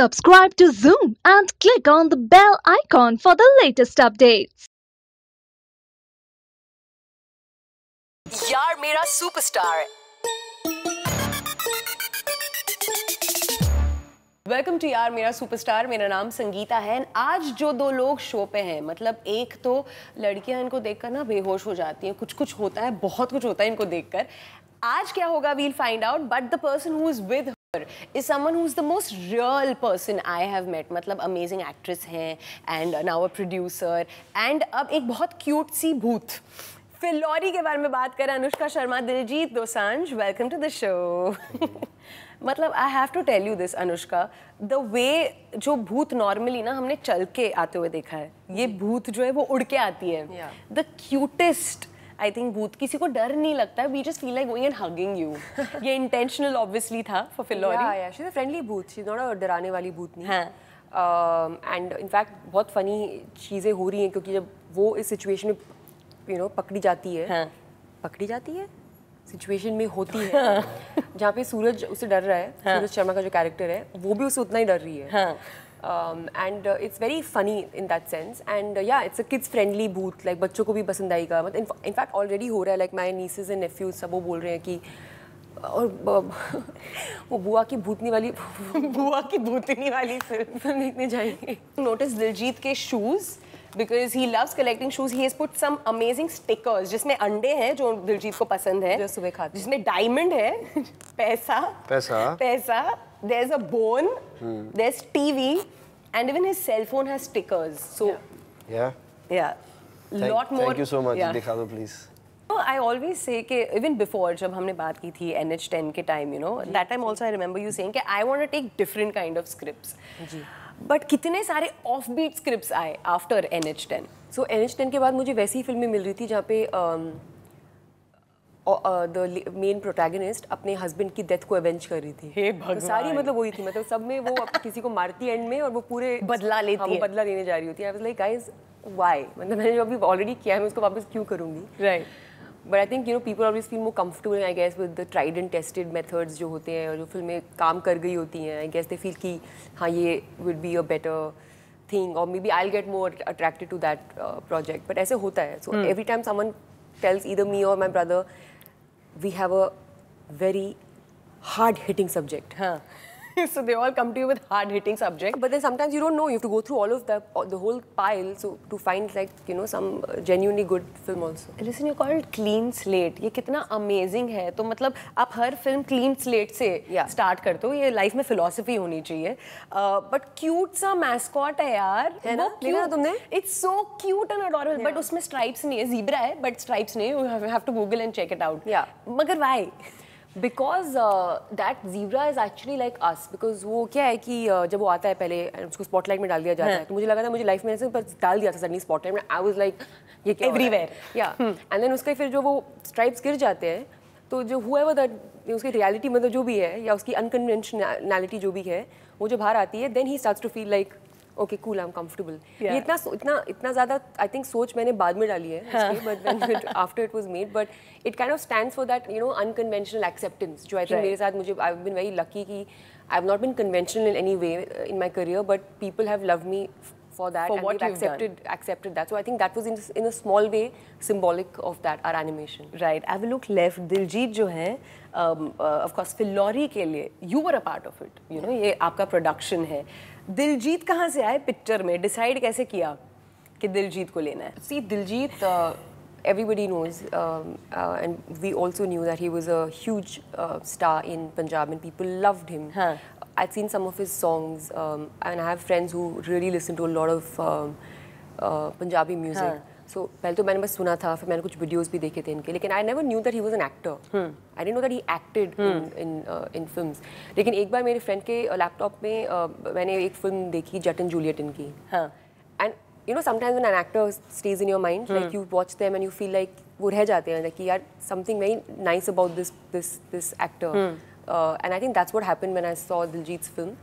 Subscribe to Zoom and click on the bell icon for the latest updates. यार मेरा superstar. Welcome to यार मेरा superstar. मेरा नाम संगीता है। आज जो दो लोग शो पे हैं, मतलब एक तो लड़कियां इनको देखकर ना बेहोश हो जाती हैं, कुछ कुछ होता है, बहुत कुछ होता है इनको देखकर। आज क्या होगा we'll find out, but the person who is with is someone who's the most real person I have met. मतलब amazing actress हैं and now a producer and अब एक बहुत cute सी भूत फिल्लौरी के बारे में बात करें। Anushka Sharma, Diljit Dosanjh, welcome to the show. मतलब I have to tell you this Anushka, the way जो भूत नॉर्मली ना हमने चल के आते हुए देखा है, ये भूत जो है वो उड़ के आती है। द क्यूटेस्ट आई थिंक भूत, किसी को डर नहीं लगता है, we just feel like going and hugging you. ये इंटेंशनल ऑब्वियसली था फॉर फिल्लौरी। या शी इज अ फ्रेंडली भूत, शी इज नॉट अ डराने वाली भूत नहीं। एंड इनफैक्ट बहुत फनी चीज़ें हो रही हैं क्योंकि जब वो इस सिचुएशन में पकड़ी जाती है सिचुएशन में होती है जहाँ पे सूरज उसे डर रहा है, सूरज शर्मा का जो कैरेक्टर है वो भी उसे उतना ही डर रही है। And it's very funny in that sense and या इट्स अ किड्स फ्रेंडली भूत, लाइक बच्चों को भी पसंद आएगा। मतलब इनफैक्ट ऑलरेडी हो रहा है, like my nieces and nephews सब वो बोल रहे हैं कि और वो बुआ की भूतनी वाली फिल्म देखने जाएंगे। नोटिस दिलजीत के shoes, because he loves collecting shoes, he has put some amazing stickers जिसमें अंडे हैं जो दिलजीत को पसंद है, जो सुबह खाते, जिसमें डायमंड है, पैसा, there's a bone, there's TV, and even his cell phone has stickers. So lot more. Thank you so much. दिखा दो please. I always say कि even before जब हमने बात की थी NH10 के time, that time also I remember you saying कि I want to take different kind of scripts. जी. बट कितने सारे ऑफ बीट स्क्रिप्ट्स आए आफ्टर NH10। सो NH10 के बाद मुझे वैसी ही फिल्में मिल रही थी जहाँ पे द मेन प्रोटैगनिस्ट अपने हस्बैंड की डेथ को अवेंज कर रही थी। हे भगवान। तो सारी मतलब वही थी, मतलब सब में वो किसी को मारती एंड में और वो पूरे बदला लेती है, बदला लेने जा रही होती है। I was like guys why, मतलब मैंने जो अभी ऑलरेडी किया है मैं उसको वापस क्यों करूँगी। Right. But I think people always feel more comfortable I guess with the tried and tested methods जो होते हैं और जो फिल्में काम कर गई होती हैं। आई गेस दे फील कि हाँ ये would be a better thing और maybe I get more attracted to that project. But ऐसे होता है। So every time someone tells either me or my brother we have a very hard hitting subject. हाँ. So they all come to you with hard-hitting subject. But then sometimes you don't know. You have to go through all of the whole pile, so to find like some genuinely good film also. Listen, you called clean slate. ये कितना amazing है। तो मतलब आप हर film clean slate से start करते हो। ये life में philosophy होनी चाहिए। But cute सा mascot है यार। है ना? देखा तुमने? It's so cute and adorable. But उसमें stripes नहीं है, zebra है, but stripes नहीं है। You have to Google and check it out. Yeah. मगर why? Because that zebra is actually like us. Because वो क्या है कि जब वो आता है पहले उसको स्पॉटलाइट में डाल दिया जाता है, तो मुझे लगा था मुझे लाइफ में ऐसे बस डाल दिया था सडनली स्पॉटलाइट में। आई वाज लाइक ये क्या एवरीवेयर। या एंड देन उसके फिर जो वो स्ट्राइप्स गिर जाते हैं तो जो हुएवर दैट उसकी रियलिटी मतलब जो भी है या उसकी अनकन्वेंशनैलिटी जो भी है वो जो बाहर आती है, then he starts to feel like okay cool I am comfortable. ये इतना ज़्यादा आई थिंक सोच मैंने बाद में डाली है, but after it was made, but it kind of stands for that unconventional acceptance जो आई थिंक मेरे साथ मुझे I have been very lucky कि I have not been conventional in any way in my career, but people have loved me for that and they've accepted that. So I think that was in a small way symbolic of that, our animation. Right. I will look left. Diljit जो है of course Phillauri के लिए you were a part of it. ये आपका production है। दिलजीत कहाँ से आए पिक्चर में? डिसाइड कैसे किया कि दिलजीत को लेना है? See, Diljit, everybody knows, and we also knew that he was a huge star in Punjab and people loved him. I'd seen some of his songs, and I have friends who really listen to a lot of Punjabi music. So पहले तो मैंने बस सुना था, फिर मैंने कुछ videos भी देखे थे इनके, लेकिन I never knew that he was an actor. I didn't know that he acted in films. लेकिन एक बार मेरे फ्रेंड के लैपटॉप में मैंने एक फिल्म देखी जट एंड जूलियट इनकी। And sometimes when an actor stays in your mind, like you watch them and you feel like वो रह जाते हैं, like यार something very nice about this actor. And I think that's what happened when I saw Diljit's film.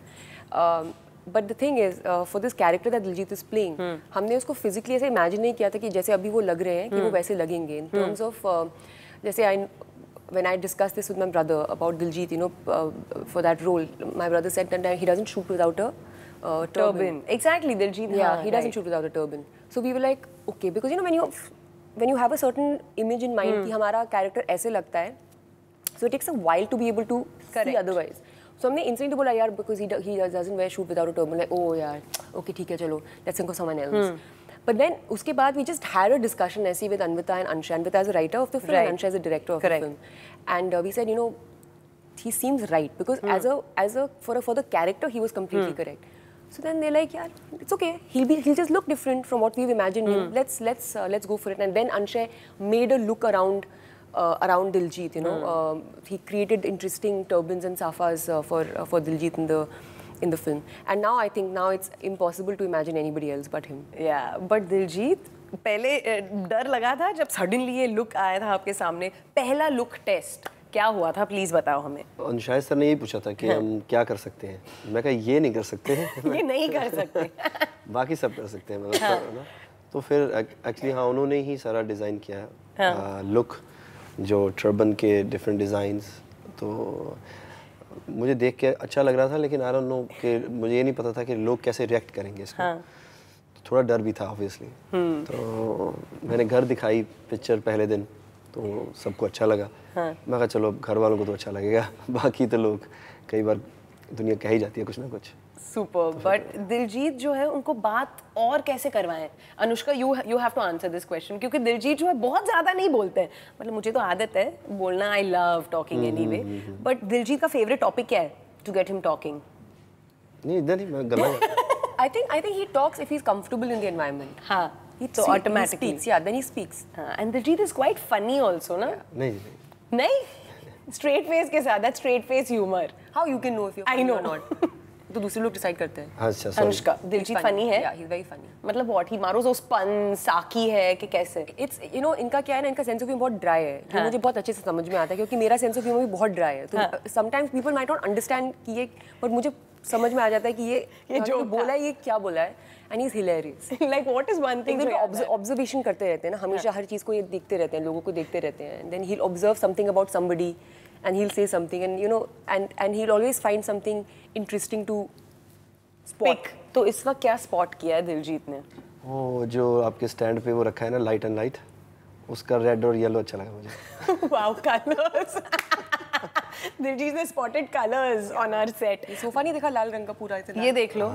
But the thing is, for this character that Diljit is playing, हमने उसको physically ऐसे imagine नहीं किया था कि जैसे अभी वो लग रहे हैं कि वो वैसे लगेंगे. In terms of जैसे when I discussed this with my brother about Diljit, you know, for that role, my brother said that he doesn't shoot without a turban. Exactly, Diljit. Yeah, he doesn't shoot without a turban. So we were like, okay, because you know when you have a certain image in mind कि हमारा character ऐसे लगता है, so it takes a while to be able to see otherwise. So हमने instantly बोला यार, because he doesn't wear shoot without a turban, like oh यार, okay ठीक है चलो, let's think of someone else. But then उसके बाद we just had a discussion ऐसी with Anvita and Ansha. Anvita is a writer of the film, and Ansha is a director of the film. And we said, you know, he seems right because for the character he was completely correct. So then they're like, yeah, it's okay. He'll just look different from what we've imagined him. Let's go for it. And then Anshay made a look around Diljit. You know, he created interesting turbans and safas for Diljit in the film. And now I think it's impossible to imagine anybody else but him. Yeah, but Diljit, पहले डर लगा था जब suddenly ये look आया था आपके सामने. पहला लुक टेस्ट क्या हुआ था, प्लीज बताओ हमें. अंशाय सर ने यही पूछा था कि हम क्या कर सकते हैं. मैं कहा ये नहीं कर सकते हैं. ये नहीं कर सकते. बाकी सब कर सकते हैं मतलब ना. तो फिर एक्चुअली हाँ उन्होंने ही सारा डिज़ाइन किया लुक, जो टर्बन के डिफरेंट डिज़ाइंस. तो मुझे देख के अच्छा लग रहा था, लेकिन आई डोंट नो कि मुझे ये नहीं पता था कि लोग कैसे रिएक्ट करेंगे इसको. तो थोड़ा डर भी था ऑब्वियसली. तो मैंने घर दिखाई पिक्चर पहले दिन, तो सबको अच्छा लगा. मैं कहा चलो घर वालों को तो अच्छा लगेगा, बाकी तो लोग कई बार दुनिया कह ही जाती है कुछ ना कुछ. सुपर. बट दिलजीत जो है उनको बात और कैसे करवाएं? Anushka, you have to answer this question, क्योंकि दिलजीत जो है बहुत ज़्यादा नहीं बोलते हैं. मतलब मुझे तो आदत है बोलना, I love talking anyway, but Diljit का फेवरेट टॉपिक क्या है टू गेट हिम टॉकिंग? नहीं इधर नहीं, मैं गला. I think he talks if he's comfortable in the environment. हाँ, so automatically he speaks. Yeah, then he speaks. And Diljit is quite funny also, ना? नहीं. Straight face के साथ, that straight face humor. How you can know if you're funny or not? तो दूसरे लोग decide करते हैं. अच्छा, अनुष्का, दिलजीत funny है? Yeah, he's very funny. मतलब what? He मारो those puns, साकी है कि कैसे? It's you know इनका क्या है ना, इनका sense of humor बहुत dry है. जो मुझे बहुत अच्छे से समझ में आता है, क्योंकि मेरा sense of humor भी बहुत dry है. तो sometimes people might not understand कि ये, but मुझे समझ में आ जाता है कि ये जो बोला है, ये क्या बोला है. And he's hilarious. Like what is one thing? Observation करते रहते हैं ना, हमेशा हर चीज़ को ये देखते रहते हैं, लोगों को देखते रहते हैं. And then he'll observe something about somebody, and he'll say something, and you know, and he'll always find something interesting to spot. तो इस वक्त क्या spot किया है दिलजीत ने? वो जो आपके स्टैंड पे वो रखा है ना, लाइट एंड लाइट, उसका रेड और येलो अच्छा लगा मुझे. Wow, colors. दिलजीत ने spotted colors on our set. Sofa नहीं देखा लाल रंग का पूरा इतना? ये देख लो,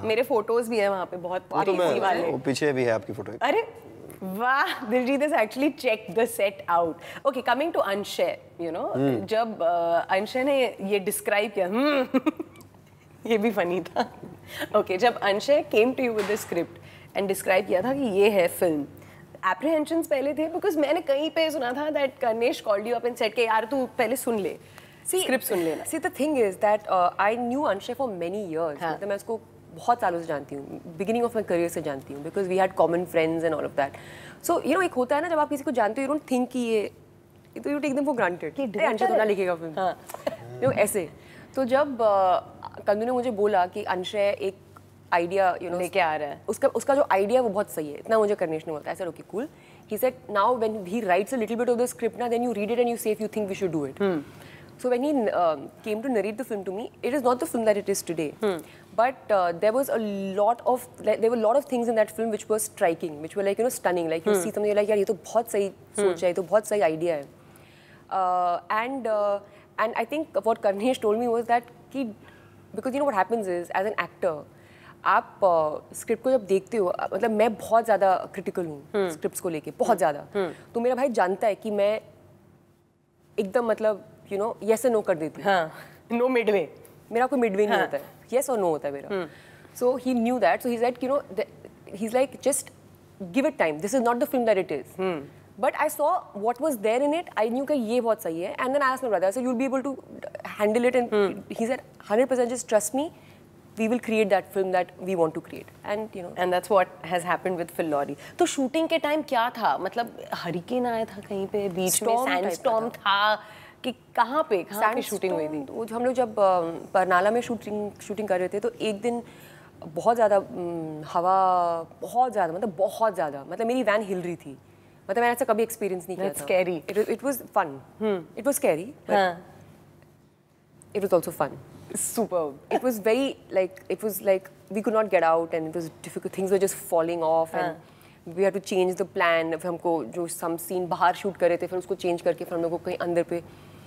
मेरे फोटोज भी हैं वहाँ पे बहुत प्यारे वाले. वो पीछे भी है आपकी फोटो. अरे वाह, Diljit has actually checked the set out. Okay, coming to Anshay, you know, जब अंशय ने ये describe किया, ये भी funny था. Okay, जब Anshay came to you with the script and describe किया था कि ये है film, apprehensions पहले थे, because मैंने कहीं पे सुना था that Karnesh called you up and said कि यार तू पहले सुन ले, script सुन लेना. See, the thing is that I knew Anshay for many years. मतलब मैं उसको बहुत सालों से जानती हूँ, beginning of my career से जानती हूँ, because we had common friends and all of that. So you know एक होता है ना जब आप किसी को जानते हो, you don't think कि ये तो you take them for granted. अरे अंशय तो ना लिखेगा फिल्म. हाँ. You know ऐसे. तो जब कंदू ने मुझे बोला कि अंशय एक आइडिया लेके आ रहा है, उसका जो आइडिया वो बहुत सही है, इतना मुझे करनेश ने बोला. I said okay cool. He said now when he writes a little bit of the script now, then you read it and you say if you think we should do it. So when he came to narrate the film to me, it is not the film that it is today. But there were a lot of things in that film which were striking, which were like stunning. Like you see something you're like यार ये तो बहुत सही सोच है, ये तो बहुत सही idea है. And I think what Karnesh told me was that because you know what happens is as an actor आप स्क्रिप्ट को जब देखते हो, मतलब मैं बहुत ज़्यादा क्रिटिकल हूँ स्क्रिप्ट्स को लेके, बहुत ज़्यादा. तो मेरा भाई जानता है कि मैं एकदम मतलब yes और no कर देती हूँ. no midway. मेरा कोई midway नहीं होता है, yes और no होता है मेरा. So he knew that, so he said he's like just give it time, this is not the film that it is. But I saw what was there in it, I knew कि ये बहुत सही है. And then I asked my brother, I said you'll be able to handle it, and he said 100% just trust me, we will create that film that we want to create. And and that's what has happened with Fillory. तो shooting के time क्या था, मतलब hurricane आया था कहीं पे बीच में, सैंडस्टॉर्म था कि कहाँ पे शूटिंग हुई थी? वो हम लोग जब परनाला में शूटिंग कर रहे थे, तो एक दिन बहुत ज़्यादा हवा, बहुत ज़्यादा मतलब मेरी वैन हिल रही थी. मतलब मैंने ऐसा कभी एक्सपीरियंस नहीं किया था. Scary. It was fun. It was scary. हाँ. It was also fun. Superb. It was like we could not get out and it was difficult. Things were just falling off and we had to change the plan. फिर हमको जो some scene बाहर shoot कर रहे थे फिर उसको change करके फिर हम लोग को कहीं अंदर पे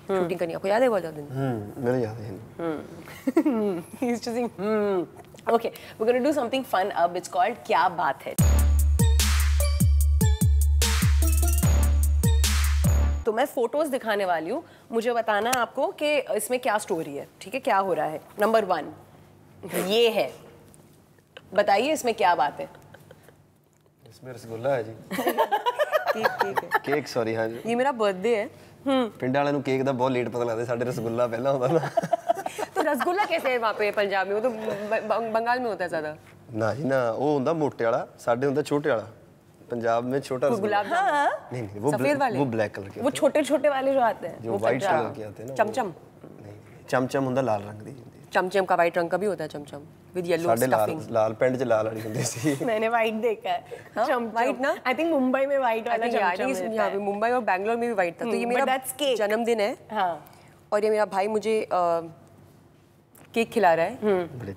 shooting करनी. आपको याद है बहुत ज़्यादा? मेरे याद है. He's just saying, Okay, we're going to do something fun अब. It's called क्या बात है. तो मैं फोटोज दिखाने वाली हूँ, मुझे बताना है आपको कि इसमें क्या स्टोरी है, ठीक है, क्या हो रहा है. नंबर 1 ये है, बताइए इसमें क्या बात है. इसमें रसगुल्ला है जी. केक सॉरी हाँ जी. ये मेरा बर्थडे है. पिंड वाले ਨੂੰ केक ਦਾ ਬਹੁਤ ਲੇਟ ਪਤਾ ਲੱਗਦਾ, ਸਾਡੇ ਰਸਗੁੱਲਾ ਪਹਿਲਾਂ ਹੁੰਦਾ ਨਾ. तो रसगुल्ला कैसे है वहाँ पे पंजाब में? वो तो बंगाल में होता है ज़्यादा. ਨਾ ਜੀ ਨਾ, ਉਹ ਹੁੰਦਾ ਮੋਟੇ ਵਾਲਾ, ਸਾਡੇ ਹੁੰਦਾ ਛੋਟੇ ਵਾਲਾ. पंजाब में छोटा गुलाब हाँ. नहीं वो ब्लैक कलर के, वो छोटे छोटे वाले जो आते हैं, जो व्हाइट कलर के आते हैं ना. चमचम. नहीं चमचम ਹੁੰਦਾ ਲਾਲ रंग ਦੀ. चमचम का वाइट रंग का भी होता है चमचम विद येलो स्टफिंग. लाल पेंट च लाल वाली ਹੁੰਦੀ ਸੀ. मैंने व्हाइट देखा है. चमचम व्हाइट ना? आई थिंक मुंबई में व्हाइट वाला चमचम यहाँ पे मुंबई और बैंगलोर में भी व्हाइट था. तो ये मेरा जन्मदिन है. हाँ. और ये मेरा भाई मुझे केक खिला रहा है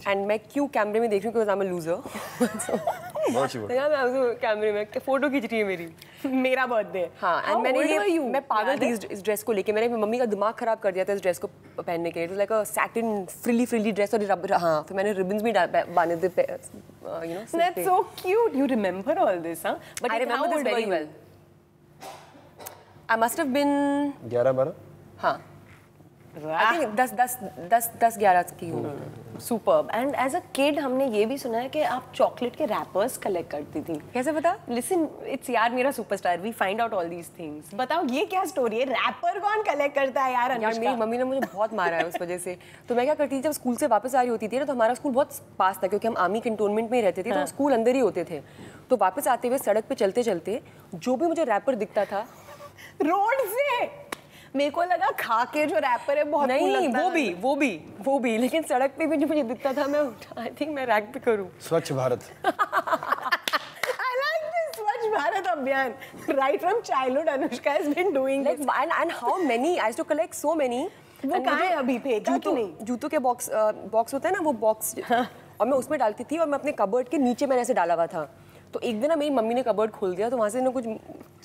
एंड मैं क्यों कैमरे में देख रही हूँ क्योंकि आई एम अ लूजर. बहुत शुक्रिया. यार मैं कैमरे में फोटो खींच रही है मेरी. मेरा बर्थडे. हाँ. एंड मैंने ये मैं पागल थी इस ड्रेस को लेके. मैंने मम्मी का दिमाग खराब कर दिया था इस ड्रेस को पहनने के लिए. It was like a satin frilly dress और हाँ फिर मैंने रिबन्स भी बांधे थे, you know. That's so cute. You remember all this, huh? But I remember this very well. I must have been 11-12. हाँ. I think 10-11 की हूँ. Superb. And as a kid हमने ये भी सुना है कि आप चॉकलेट के रैपर्स कलेक्ट करती थी. कैसे पता? Listen, it's यार मेरा superstar. We find out all these things. बताओ ये क्या स्टोरी है? रैपर कौन कलेक्ट करता है यार? यार मेरी मम्मी ने मुझे बहुत मारा है उस वजह से. तो मैं क्या करती थी जब स्कूल से वापस आ रही होती थी ना, तो हमारा स्कूल बहुत पास था क्योंकि हम आर्मी कैंटोनमेंट में ही रहते थे. तो स्कूल अंदर ही होते थे. तो वापस आते हुए सड़क पे चलते चलते जो भी मुझे रैपर दिखता था रोड से, मेरे को लगा खा के जो रैपर है बहुत नहीं, cool लगता है. वो भी लेकिन सड़क पे भी जो मुझे दिखता था मैं आई थिंक मैं रैक पे करूं. स्वच्छ भारत. I like this स्वच्छ भारत अभियान. Right from childhood Anushka has been doing this. And how many I used to collect so many. वो कहाँ है अभी? फेंका कि नहीं? जूतों के बॉक्स होता है ना, वो बॉक्स और मैं उसमें डालती थी और मैं अपने कबर्ड के नीचे मैंने ऐसे डाला हुआ था. तो एक दिन ना मेरी मम्मी ने कबर्ड खोल दिया तो वहाँ से ना कुछ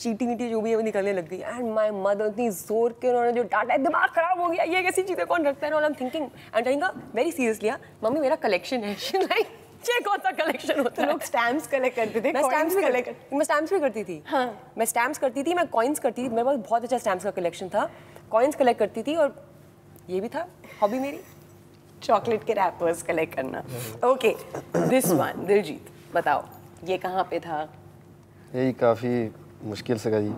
चीटी मीटी जो भी है वो निकलने लग गई. एंड माय मदर इतनी जोर के उन्होंने जो डांटा, दिमाग खराब हो गया, ये कैसी चीज़ें कौन रखता है. और I am thinking and telling very seriously, mummy मेरा कलेक्शन है. लाइक ये कौन सा कलेक्शन होता है? लोग स्टैम्प्स कलेक्ट करते थे. मैं स्टैम्प्स भी करती थी. हाँ. मैं स्टैम्प्स करती थी, मैं कॉइन्स करती थी. मेरे पास बहुत अच्छा स्टैम्प्स का कलेक्शन था. कॉइन्स कलेक्ट करती थी और ये भी था हॉबी मेरी, चॉकलेट के रैपर्स कलेक्ट करना. ओके, दिस वन दिलजीत बताओ ये कहाँ पे था? यही काफ़ी मुश्किल से गई.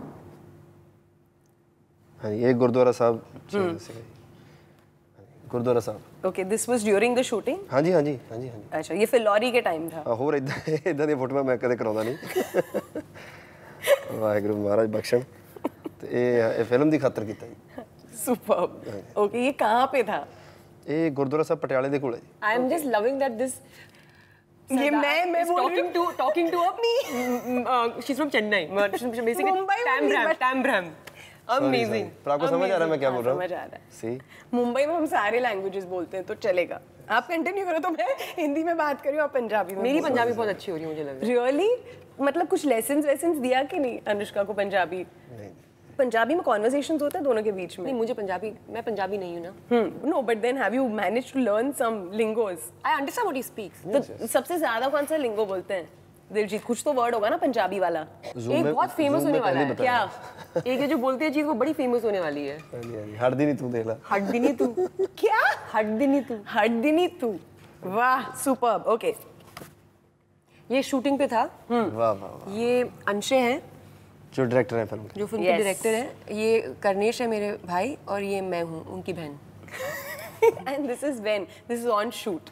हाँ ये गुरुद्वारा साहब से गई. गुरुद्वारा साहब. Okay, this was during the shooting? हाँ जी. अच्छा, ये फिलौरी के टाइम था? ਹੋਰ ਇਦਾਂ ਦੀਆਂ ਫੋਟੋਆਂ ਮੈਂ ਕਦੇ ਕਰਾਉਂਦਾ ਨਹੀਂ. ਵਾਹਿਗੁਰੂ ਮਹਾਰਾਜ ਬਖਸ਼ਣ. ਤੇ ਇਹ ਫਿਲਮ ਦੀ ਖਾਤਰ ਕੀਤਾ ਜੀ. सुपर्ब. ओके, ये कहाँ पे था? ਇਹ ਗੁਰਦੁਆਰਾ ਸਾਹਿਬ ਪਟਿਆਲੇ ਦੇ ਕੋਲ ਹੈ ਜੀ. I am just loving that this ये मैं talking to अपनी she's from Chennai, basically Mumbai Tambram. Amazing. पर आपको समझ आ रहा है मैं क्या बोल रहा हूँ? समझ आ रहा है. सी मुंबई में हम सारे लैंग्वेजेस बोलते हैं तो चलेगा. आप कंटिन्यू करो. तो मैं हिंदी में बात कर रही हूँ, आप पंजाबी में. मेरी पंजाबी बहुत अच्छी हो रही है मुझे लग रहा है. रियली? मतलब कुछ लेसन्स दिया कि नहीं अनुष्का को पंजाबी? नहीं. पंजाबी में कॉन्वर्सेशंस होते हैं दोनों के बीच में? नहीं, मैं पंजाबी नहीं हूँ ना. No, but then have you managed to learn some lingos? I understand what he speaks. तो सबसे ज्यादा कौन सा लिंगो बोलते हैं दिलजीत? कुछ तो वर्ड होगा ना पंजाबी वाला. एक बहुत फेमस होने वाला है. क्या? एक जो बोलते हैं चीज वो बड़ी फेमस होने वाली है. हड्डी नहीं तू देख ला. हड्डी नहीं तू. क्या? हड्डी नहीं तू. वाह, सुपर्ब. ओके, ये शूटिंग पे था. वाह. ये अंशे हैं जो डायरेक्टर है फिल्म के. जो फिल्म के डायरेक्टर हैं. ये करनेश है मेरे भाई और ये मैं हूँ उनकी बहन. And this is on shoot.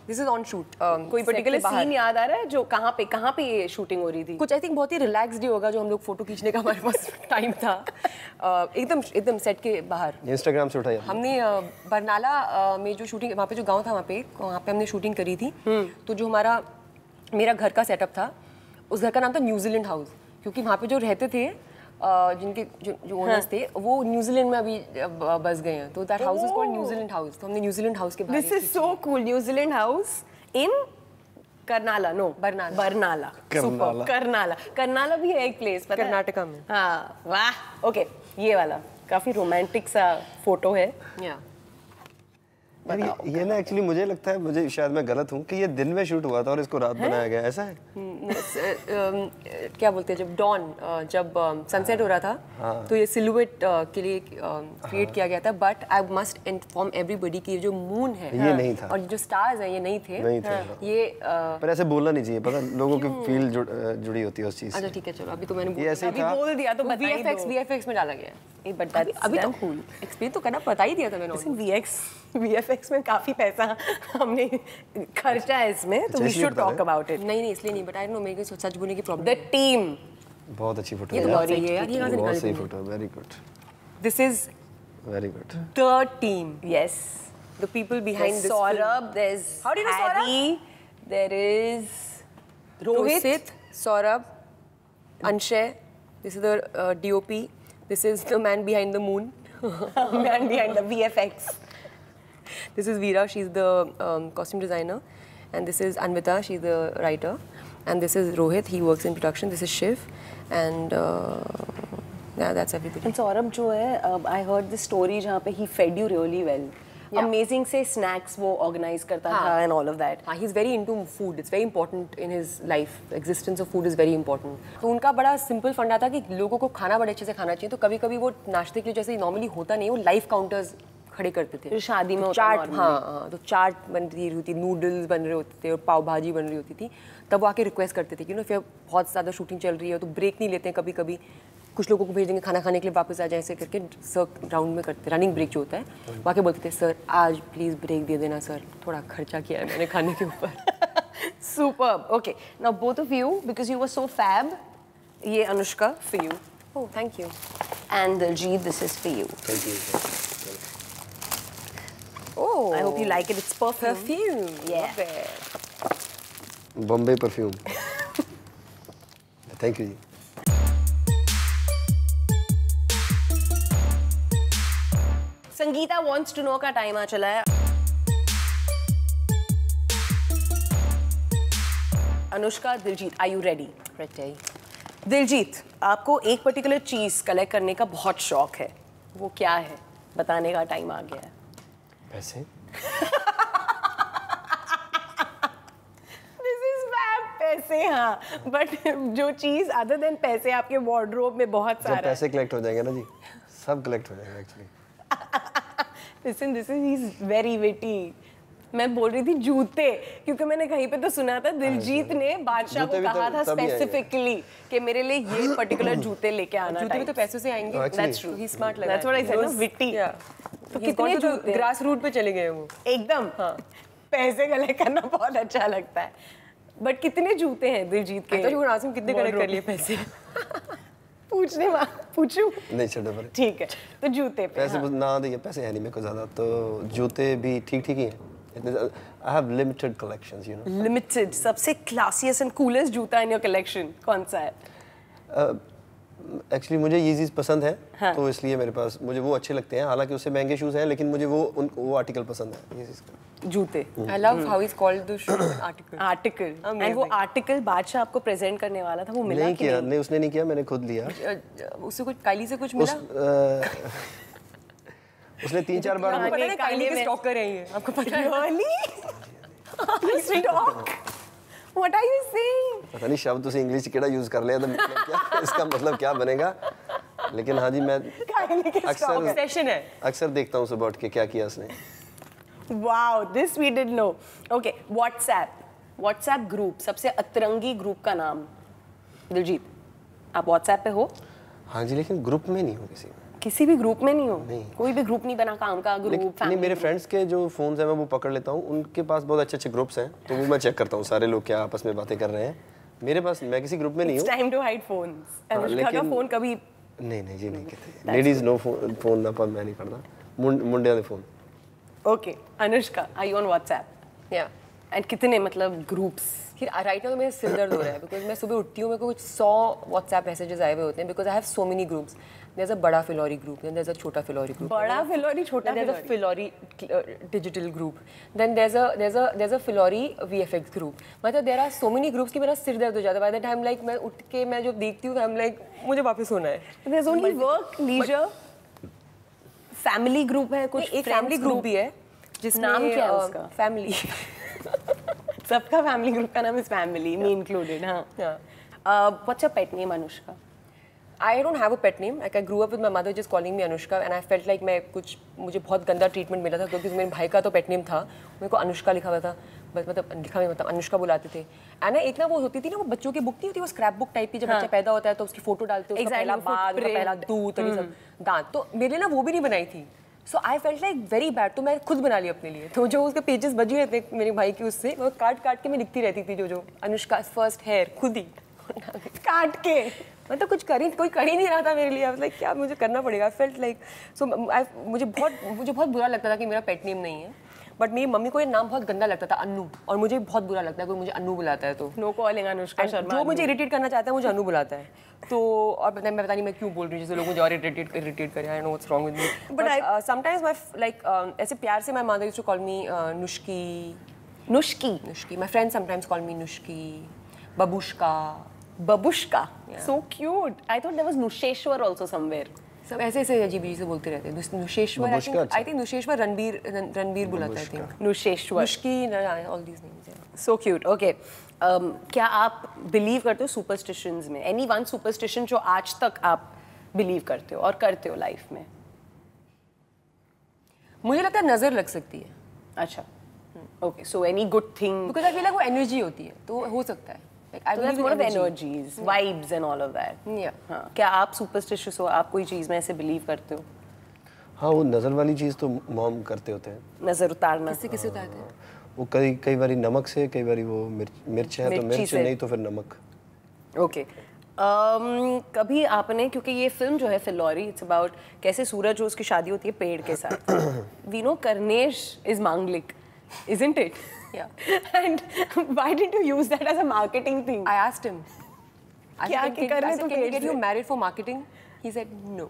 कोई पर्टिकुलर सीन याद आ रहा है जो कहाँ पे ये शूटिंग हो रही थी? कुछ आई थिंक बहुत ही रिलैक्स्ड ही होगा जो हम लोग फोटो खींचने का हमारे पास टाइम था. एकदम सेट के बाहर इंस्टाग्राम से उठाया हमने. बरनाला में जो शूटिंग, वहाँ पे जो गांव था वहाँ पे हमने शूटिंग करी थी. तो जो मेरा घर का सेटअप था, उस घर का नाम था न्यूजीलैंड हाउस, क्योंकि वहाँ पे जो रहते थे जिनके जो ओनर्स थे वो न्यूजीलैंड में अभी बस गए हैं, तो that house is called New Zealand house, तो हमने न्यूजीलैंड हाउस के बारे में। This is so cool, New Zealand house in Karnala, no Barnala, super, Karnala भी है एक प्लेस, पता है? कर्नाटका में। हाँ, वाह, ओके, ये वाला काफी रोमांटिक सा फोटो है। ये ना एक्चुअली मुझे लगता है, मुझे शायद मैं गलत हूँ कि ये दिन में शूट हुआ था और इसको रात बनाया गया, ऐसा है? क्या बोलते हैं, जब सनसेट हो रहा था तो ये सिलुएट के लिए क्रिएट किया गया था, but I must inform everybody कि जो मून है ये नहीं था, और जो स्टार्स हैं ये नहीं थे। ये पर ऐसे बोलना नहीं चाहिए, पता लोगों की फील जुड़ी होती है उस चीज से। अच्छा ठीक है, चलो अभी तो मैंने ये ऐसे था, बोल दिया तो VFX में डाला गया है, बट अभी तो कूल एक्सप्लेन तो करना, पता ही दिया था मैंने। VFX में काफी पैसा हमने खर्चा है इसमें, तो we should talk about it. नहीं इसलिए नहीं, बट आई नो मेरे को सच बोलने की प्रॉब्लम। द टीम बहुत अच्छी फोटो है, ये तो बहुत सही है यार, ये कहां से बहुत निकाली सही तुमने? Photo, very good, this is very good. The team, yes, the people behind this Saurabh, there's How do you know Harry, there is Rohit, Saurabh, Anshay, this is the DOP, this is the man behind the moon, man behind the VFX. This is Veera, she's the costume designer, and this is Anvita, she's the writer, and this is Rohit, he works in production, this is Shiv, and yeah, that's everybody. And Saurabh जो है, I heard the story जहाँ पे he fed you really well. Amazing से snacks वो organize करता था and all of that. He's very into food. It's very important in his life. Existence of food is very important. तो उनका बड़ा simple फंडा था कि लोगों को खाना बड़े अच्छे से खाना चाहिए, तो कभी-कभी वो नाश्ते के लिए जैसे नॉर्मली होता नहीं, वो लाइव काउंटर्स खड़े करते थे। जो शादी में चाट, हाँ, तो चाट बन रही होती, नूडल्स बन रहे होते थे और पाव भाजी बन रही होती थी, तब वो आके रिक्वेस्ट करते थे कि फिर बहुत ज़्यादा शूटिंग चल रही है तो ब्रेक नहीं लेते हैं, कभी-कभी कुछ लोगों को भेज देंगे खाना खाने के लिए, वापस आ जाए, ऐसे करके सर राउंड में करते, रनिंग ब्रेक जो होता है, वाके बोलते थे सर आज प्लीज़ ब्रेक दे देना सर, थोड़ा खर्चा किया है मैंने खाने के ऊपर। Superb. Okay, now both of you, because you were so fab, ये Anushka for you. Oh, thank you. And Diljit, this is for you. Thank you. Oh, I hope you like it. It's perfume. perfume. Yeah. Love it. Bombay perfume. Thank you जी। Sangeeta wants to know का time आ चला है। Anushka, Diljit, are you ready? Ready. Diljit, आपको एक particular चीज collect करने का बहुत शौक है, वो क्या है? बताने का टाइम आ गया है। पैसे? This is fab, पैसे, हाँ, बट जो चीज अदर देन पैसे आपके वार्डरोब में बहुत सारा जब पैसे कलेक्ट हो जाएंगे ना जी, सब कलेक्ट हो जाएगा actually. Listen, this is he's very witty. मैं बोल रही थी जूते, क्योंकि मैंने कहीं पे तो सुना था दिलजीत ने बादशाह को कहा था स्पेसिफिकली कि मेरे लिए ये पर्टिकुलर जूते लेके आना। जूते भी तो पैसों से आएंगे। That's true. He's smart लगा। That's what I said, ना, witty. तो कितने जूते? ग्रास रूट पे चले गए वो। एकदम, हाँ, पैसे कलेक्ट करना बहुत अच्छा लगता है। बट कितने जूते हैं दिलजीत के? तो आसिम कितने कलेक्ट कर लिए पैसे? पूछूं? नहीं छोड़ो पर। ठीक है, तो जूते पे पैसे ना दिए, पैसे है नहीं मेरे को ज़्यादा, तो जूते भी ठीक ही हैं। I have limited collections, you know. Limited, सबसे classiest and coolest जूता in your collection कौन सा है? एक्चुअली मुझे Yeezys पसंद है, हाँ. तो इसलिए मेरे पास मुझे वो अच्छे लगते हैं, हालांकि उससे महंगे शूज़ हैं, लेकिन मुझे वो आर्टिकल पसंद है Yeezys का। जूते। I love how he's called the article. Article, and वो आर्टिकल बादशाह आपको प्रेजेंट करने वाला था, वो मिला नहीं कि किया, नहीं? नहीं उसने नहीं किया, मैंने खुद लिया। उससे कुछ काइली से कुछ मिला? उसने 3-4 बार आपको पता है काइली के स्टॉकर हैं ये, आपको पता है? Really? Stock? What are you saying? पता नहीं शब्द उसे इंग्लिश केड़ा यूज कर लिया, तो मतलब क्या इसका मतलब क्या बनेगा, लेकिन हाँ जी मैं अक्सर देखता हूँ सुबह उठ के क्या किया उसने। Wow, this we didn't know. Okay, WhatsApp group, सबसे अतरंगी ग्रुप का नाम? दिलजीत, आप WhatsApp पे हो? हाँ जी, लेकिन ग्रुप में नहीं हो किसी भी ग्रुप में नहीं हो? नहीं। कोई भी ग्रुप नहीं बना काम का ग्रुप? नहीं, मेरे फ्रेंड्स के जो फोन्स हैं मैं वो पकड़ लेता हूँ, उनके पास बहुत अच्छे ग्रुप्स हैं, तो वो मैं चेक करता हूँ सारे लोग क्या आपस में बातें कर रहे हैं। मेरे पास, मैं किसी ग्रुप में नहीं हूँ। It's time to hide phones. Anushka का फोन कभी? नहीं जी, नहीं कहते। लेडीज नो फोन ना, पर मैं नहीं करता, मुंडिया दे phone. Okay, Anushka, are you on WhatsApp? Yeah. And कितने मतलब ग्रुप्स? राइट नाउ तो मेरा सिर दर्द हो रहा है बिकॉज मैं सुबह उठती हूँ, मेरे को कुछ 100 व्हाट्सएप मैसेजेस आए हुए होते हैं because I have so many groups. There is a बड़ा Phillauri group, then there is a छोटा फिलौरी ग्रुप. बड़ा फिलौरी, छोटा there is a Phillauri digital group, then there is a Phillauri VFX group. मतलब there are so many groups कि मेरा सिर दर्द हो जाता है. बाय द टाइम लाइक मैं उठ के मैं जो देखती हूँ आई एम लाइक मुझे वापस सोना है. There is only work, leisure, family group है कुछ, एक फैमिली ग्रुप भी है जिसमें नाम क्या है उसका? फैमिली. सबका फैमिली ग्रुप का नाम इज फैमिली, मी इंक्लूडेड. हाँ. What's your pet name Anushka? I don't have a pet name. Like I grew up with my mother just calling me Anushka, and I felt like मुझे बहुत गंदा treatment मिला था क्योंकि मेरे भाई का तो पेट नेम था, मेरे को अनुष्का लिखा हुआ था, मतलब अनुष्का बुलाते थे. एंड एक ना वो होती थी ना, वो बच्चों की बुक नहीं होती, वो स्क्रैप बुक टाइप की, जब बच्चा पैदा होता है तो उसकी फोटो डालते हैं, उसका पहला बाल, उसका पहला दूध और ये सब दांत. तो मेरे लिए ना वो भी नहीं बनाई थी. So I felt like very bad. तो मैं खुद बना ली अपने लिए. तो जो उसके पेजेस बजे हुए थे मेरे भाई की, उससे वो काट के मैं लिखती रहती थी जो अनुष्का फर्स्ट हेयर खुद ही काट के. मतलब कुछ कोई कर ही नहीं रहा था मेरे लिए. लाइक क्या मुझे करना पड़ेगा. आई फेल्ट लाइक सो मुझे बहुत बुरा लगता था कि मेरा पेट नेम नहीं है. बट मेरी मम्मी को ये नाम बहुत गंदा लगता था, अन्नू, और मुझे बहुत बुरा लगता है कोई मुझे अन्नू बुलाता है. तो नो कॉलिंग अनुष्का शर्मा. जो मुझे इरिटेट करना चाहता है मुझे अन्नू बुलाता है. तो और मैं पता नहीं मैं क्यों बोल रही हूँ जैसे लोग मुझे और इरिटेट करें. I know what's wrong with me. But sometimes my like ऐसे प्यार से my mother used to call me Nushki. My friends sometimes call me Nushki, babushka. So cute. I thought there was Nusheshwar also somewhere. सब ऐसे अजीब से बोलते रहते हैं. नुशेश्वर, आई थिंक नुशेश्वर रणबीर बुलाता है. Nusheshwar. Nushki, all these names. So cute. Okay. क्या आप बिलीव करते हो सुपरस्टिशंस में? Any one superstition जो आज तक आप बिलीव करते हो और करते हो लाइफ में? मुझे लगता है नजर लग सकती है. अच्छा. Okay. So any good thing? Because I feel like वो एनर्जी होती है तो हो सकता है. So that's more of energies, vibes and all of that. Yeah. हाँ. क्या आप superstitious हो? आप कोई चीज़ में ऐसे बिलीव करते हो? हाँ, वो नज़र वाली चीज़ तो मॉम करते होते हैं. नज़र उतारना. किससे उतारते हैं? वो कई बारी नमक से, कई बारी वो मिर्च है तो मिर्च, नहीं तो फिर नमक. ओके. कभी आपने, क्योंकि ये फिल्म जो है फिलौरी, इट्स अबाउट कैसे सूरज जो उसकी शादी होती है पेड़ के साथ. वी नो कर्नेश इज मांगलिक, isn't it? Yeah. And why did you use that as a marketing thing? I asked him. Can we get you married for marketing? He said no.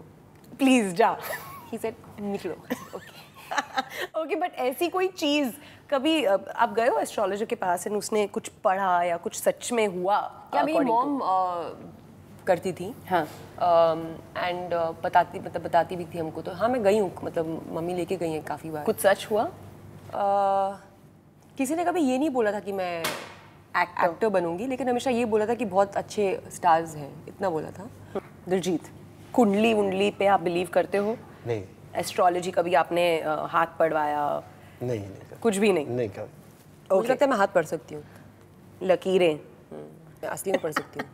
Please जा. He said निकलो. Okay. Okay, but ऐसी कोई चीज़ कभी आप गए हो astrologer के पास और उसने कुछ पढ़ा या कुछ सच में हुआ? क्या मेरी मॉम करती थी. हाँ. एंड बताती भी थी हमको. तो हाँ मैं गई हूँ, मतलब मम्मी लेके गई हैं काफ़ी बार. कुछ सच हुआ? किसी ने कभी ये नहीं बोला था कि मैं एक्टर बनूंगी, लेकिन हमेशा ये बोला था कि बहुत अच्छे स्टार्स हैं, इतना बोला था. दिलजीत, कुंडली वुंडली पे आप बिलीव करते हो? नहीं. एस्ट्रोलॉजी कभी आपने हाथ पढ़वाया? नहीं. कुछ भी नहीं. नहीं कभी. मुझे लगता है मैं हाथ पढ़ सकती हूँ. लकीरें मैं असली में पढ़ सकती हूँ.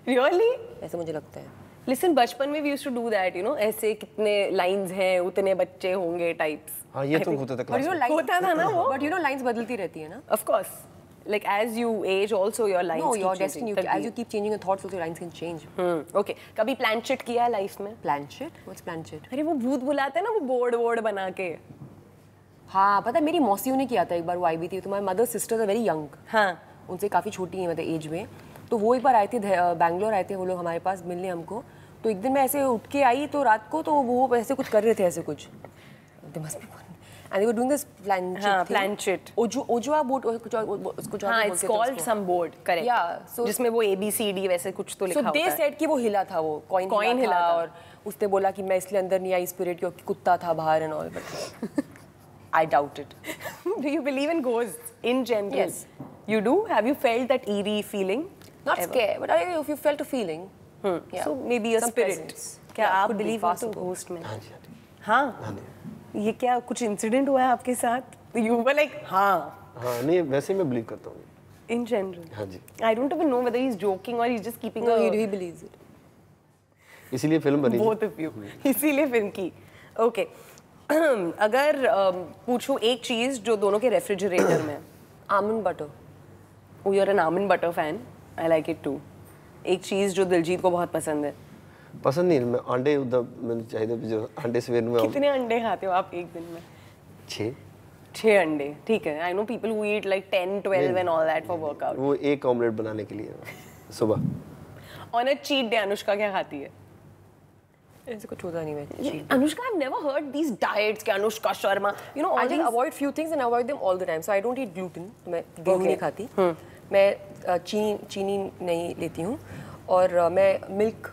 रियली? ऐसा मुझे लगता है. लिसन, बचपन में we used to do that, you know, ऐसे कितने लाइंस हैं उतने बच्चे होंगे टाइप्स. हाँ, ये तो होता था क्लास में. होता था ना वो. बट यू नो लाइंस बदलती रहती है ना. Of course, like as you age also your lines. No, your destiny, as you keep changing your thoughts also your lines can change. Okay. कभी प्लान शिट किया है लाइफ में? Planchette? What's planchette? अरे वो भूत बुलाते हैं ना, वो बोर्ड बना के. हाँ पता है, मेरी मौसियों ने किया था एक बार. वो आई भी थी. तो my mother sisters are very young. हाँ. उनसे काफ़ी छोटी हैं मतलब एज में. तो वो एक बार आए थे, बैंगलोर आए थे वो लोग हमारे पास मिलने हमको. तो एक दिन मैं ऐसे उठ के आई तो रात को, तो वो ऐसे कुछ कर रहे थे, ऐसे कुछ. They must be fun. And they were doing this plan shit thing. Plan shit. Ojoa board उसको जो हाँ, it's called some board, correct. Yeah, so जिसमें वो ABCD वैसे कुछ तो लिखा होता है. So they said कि वो हिला था, वो कॉइन हिला था. और उसने बोला कि मैं इसलिए अंदर नहीं आई स्पिरिट क्योंकि कुत्ता था बाहर and all, but I doubt it. Do you believe in ghosts in general? Yes. You do? Have you felt that eerie feeling? Not scared, but if you felt a feeling. Yeah. So maybe a spirit. क्या आप believe करते हो ghost में? हाँ जी. हाँ. ये क्या कुछ इंसिडेंट हुआ है आपके साथ? You were like हाँ. हाँ, नहीं वैसे मैं बिलीव करता हूँ. In general. हाँ जी. I don't even know whether he's joking or he's just keeping. No, he believes it. इसीलिए फिल्म बनी. Both of you. इसीलिए फिल्म की. Okay. अगर पूछूं एक चीज जो दोनों के रेफ्रिजरेटर में. Almond butter. Oh, you're an almond butter fan. I like it too. एक चीज जो दिलजीत को बहुत पसंद है. पसंद नहीं, मैं अंडे उधर मैंने चाहिए जो अंडे सवेर में. कितने अंडे खाते हो आप एक दिन में? 6. 6 अंडे, ठीक है. I know people who eat like 10, 12 and all that for workout. वो एक ऑमलेट बनाने के लिए सुबह. On a cheat day, Anushka क्या खाती है? ऐसे कुछ होता नहीं मैं. Anushka, I've never heard these diets कि Anushka Sharma, you know, all I just these. avoid few things and avoid them all the time. So I don't eat gluten. मैं गेहूं नहीं खाती. मैं चीनी नहीं लेती हूँ और मैं मिल्क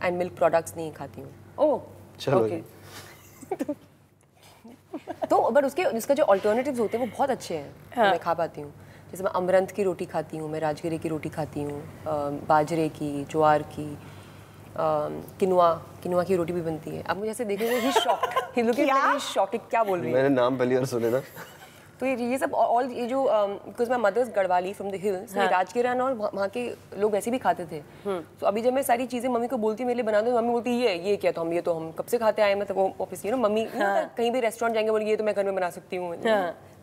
एंड मिल्क प्रोडक्ट्स नहीं खाती हूँ. Oh, चलो okay. तो बट उसका जो अल्टरनेटिव्स होते हैं वो बहुत अच्छे हैं. मैं खा पाती हूँ. जैसे मैं अमरंथ की रोटी खाती हूँ, मैं राजगिरे की रोटी खाती हूँ, बाजरे की, ज्वार की, किनुआ की रोटी भी बनती है. आप मुझे ऐसे देखेंगे ही shocked. He looking like he shocked. क्या बोल रही है? मैंने नाम पहली बार सुने ना. तो ये सब ऑल ये जो because my mother's Garhwali from the hills, राजगिरा और वहाँ के लोग ऐसे भी खाते थे. तो अभी जब मैं सारी चीज़ें मम्मी को बोलती मेरे लिए बना दो, मम्मी बोलती ये क्या, तो हम कब से खाते आए. मतलब वो ऑब्वियसली ना मम्मी कहीं भी रेस्टोरेंट जाएंगे बोलिए ये तो मैं घर में बना सकती हूँ.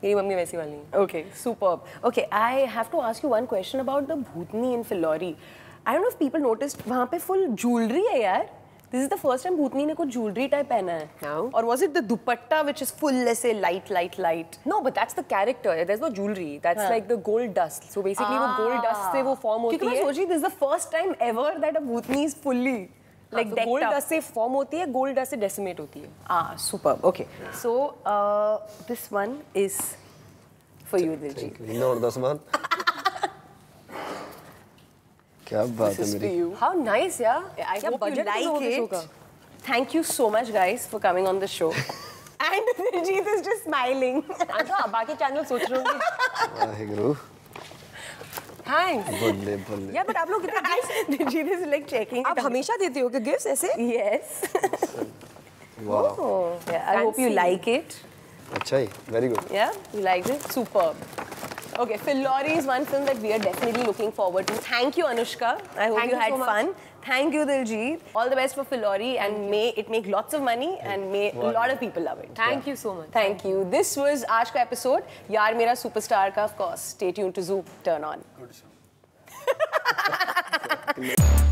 मेरी मम्मी वैसी वाली है. Okay, superb. Okay, I have to ask you one question about the Bhutni in Filori. I don't know if people noticed, वहाँ पे full jewelry है यार. This is the first time Bhutni ने कुछ jewelry type पहना है. No. Or was it the dupatta which is full ऐसे light? No, but that's the character. There's no jewelry. That's like the gold dust. So basically वो gold dust से वो form होती क्योंकि है. मैं सोची this is the first time ever that a Bhutni is fully like so decked gold up. dust से form होती है, gold dust से decimate होती है. Superb. Okay. So this one is for you, Diljit. और 10 मान. क्या बात है This is for मेरी. you. How nice, yeah. I क्या hope you budget like है show it. का. Thank you so much, guys, for coming on the show. And Diljit is just smiling. अच्छा, बाकी चैनल सोच रहे होंगे. वाहेगुरु. Thanks. बल्ले. Yeah, but आप लोग कितने gifts Diljit is like checking आप it. हमेशा देते हो कि gifts ऐसे? Yes. वाह. Yeah, I hope you Fancy. like it. अच्छा ही. Very good. Yeah, you liked it? Superb. Okay, Filori is one film that we are definitely looking forward to. Thank you, Anushka. I hope Thank you you had so much. fun. Thank you, Diljit. All the best for Filori, and may it make lots of money and may a lot of people love it. Thank you so much. Thank you. This was आज का episode. यार मेरा superstar का, of course. Stay tuned to Zoop. Turn on. Good show.